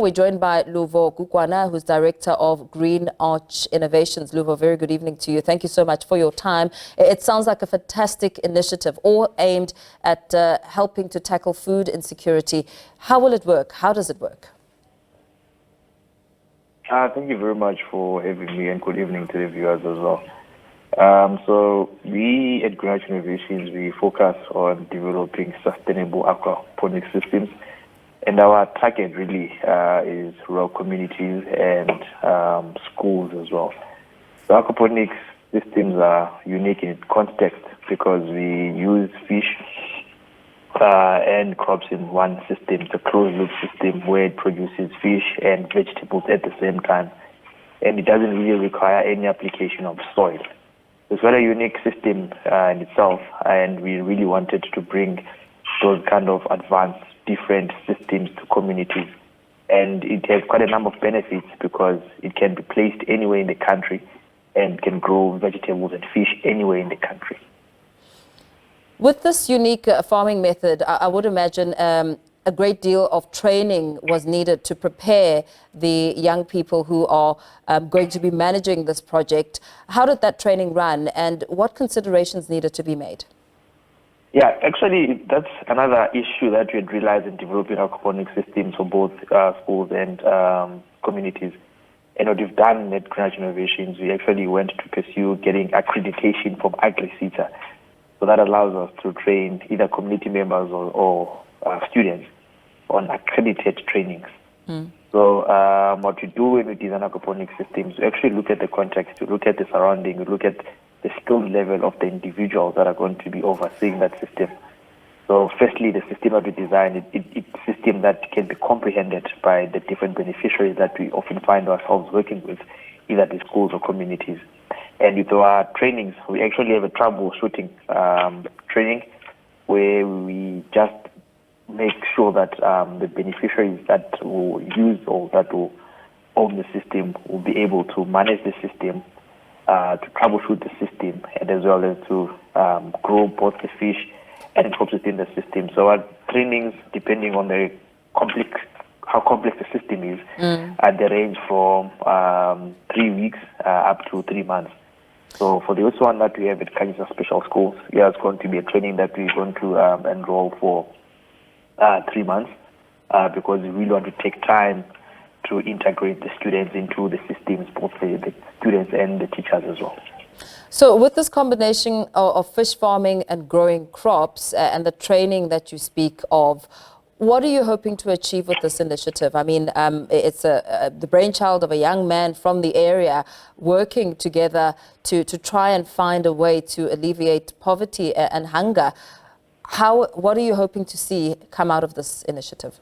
We're joined by Luvo Gugwana, who's Director of Green Arch Innovations. Luvo, very good evening to you. Thank you so much for your time. It sounds like a fantastic initiative, all aimed at helping to tackle food insecurity. How will it work? How does it work? Thank you very much for having me, and good evening to the viewers as well. So we at Green Arch Innovations, we focus on developing sustainable aquaponics systems. And our target really is rural communities and schools as well. The aquaponics systems are unique in its context because we use fish and crops in one system. It's a closed-loop system where it produces fish and vegetables at the same time. And it doesn't really require any application of soil. It's quite a unique system in itself, and we really wanted to bring those kind of advanced different systems to communities. And it has quite a number of benefits because it can be placed anywhere in the country and can grow vegetables and fish anywhere in the country. With this unique farming method, I would imagine a great deal of training was needed to prepare the young people who are going to be managing this project. How did that training run, and what considerations needed to be made? Yeah, actually, that's another issue that we had realized in developing aquaponics systems for both schools and communities. And what we've done at Green Arch Innovations, we actually went to pursue getting accreditation from AgriCETA. So that allows us to train either community members or students on accredited trainings. So what we do when we design aquaponics systems, we actually look at the context, we look at the surrounding, we look at the skill level of the individuals that are going to be overseeing that system. So firstly, the system that we design, it's a system that can be comprehended by the different beneficiaries that we often find ourselves working with, either the schools or communities. And with our trainings, we actually have a troubleshooting training where we just make sure that the beneficiaries that will use or that will own the system will be able to manage the system, to troubleshoot the system, and as well as to grow both the fish and crops within the system. So our trainings, depending on how complex the system is, they range from 3 weeks up to 3 months. So for the first one that we have at Kanyisa Special Schools, it's going to be a training that we're going to enroll for 3 months because we really want to take time to integrate the students into the systems, both the students and the teachers as well. So with this combination of fish farming and growing crops and the training that you speak of, what are you hoping to achieve with this initiative? I mean, it's the brainchild of a young man from the area working together to try and find a way to alleviate poverty and hunger. What are you hoping to see come out of this initiative?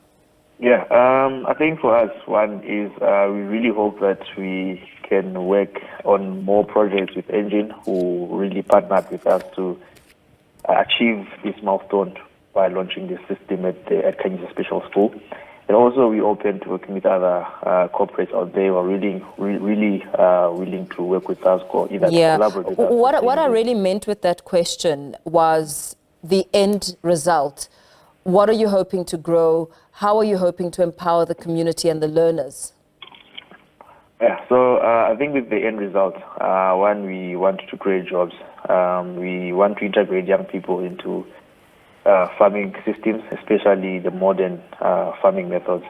Yeah, I think for us, one is we really hope that we can work on more projects with Engine, who really partnered with us to achieve this milestone by launching this system at Kanyisa Special School. And also we open to working with other corporates out there who are really willing to work with us or either to collaborate with us. What I really meant with that question was the end result. What are you hoping to grow? How are you hoping to empower the community and the learners? Yeah, so I think with the end result, one, we want to create jobs. We want to integrate young people into farming systems, especially the modern farming methods.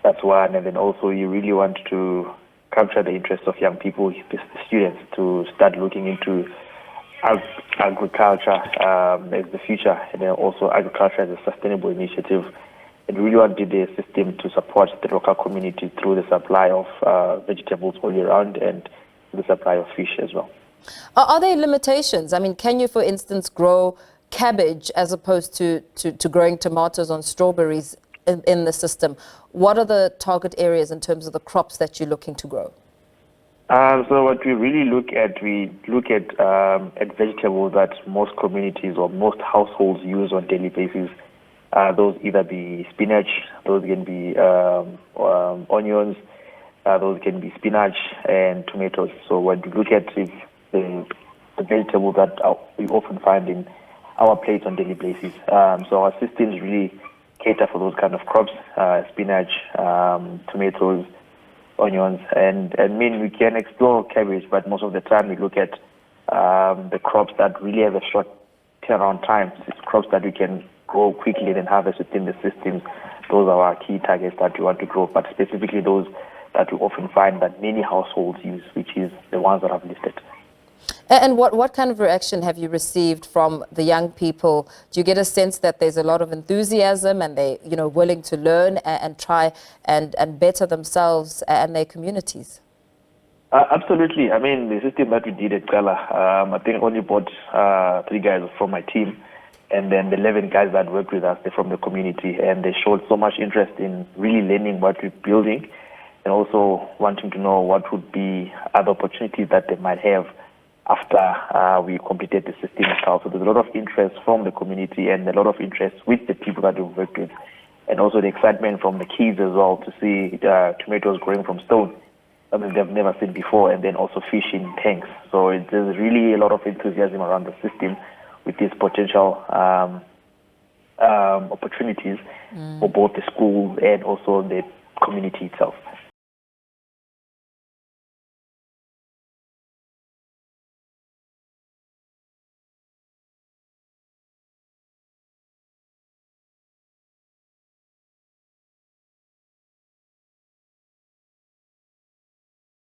That's one. And then also you really want to capture the interest of young people, students, to start looking into agriculture as the future, and then also agriculture as a sustainable initiative. And we really wanted the system to support the local community through the supply of vegetables all year round and the supply of fish as well. Are there limitations? I mean, can you, for instance, grow cabbage as opposed to growing tomatoes and strawberries in the system? What are the target areas in terms of the crops that you're looking to grow? So what we really look at vegetables that most communities or most households use on a daily basis. Those either be spinach, those can be onions, those can be spinach and tomatoes. So what we look at is the vegetables that we often find in our plates on a daily basis. So our systems really cater for those kind of crops, spinach, tomatoes, onions, and I mean, we can explore cabbage, but most of the time we look at the crops that really have a short turnaround time. It's crops that we can grow quickly and harvest within the systems. Those are our key targets that we want to grow, but specifically those that we often find that many households use, which is the ones that I've listed. And what kind of reaction have you received from the young people? Do you get a sense that there's a lot of enthusiasm and they, willing to learn and try and better themselves and their communities? Absolutely. I mean, the system that we did at Gala, I think I only brought 3 guys from my team, and then the 11 guys that work with us, they're from the community, and they showed so much interest in really learning what we're building and also wanting to know what would be other opportunities that they might have after we completed the system itself. So there's a lot of interest from the community and a lot of interest with the people that we've worked with, and also the excitement from the kids as well to see tomatoes growing from stone. I mean, they've never seen before, and then also fish in tanks. So there's really a lot of enthusiasm around the system with these potential opportunities for both the school and also the community itself.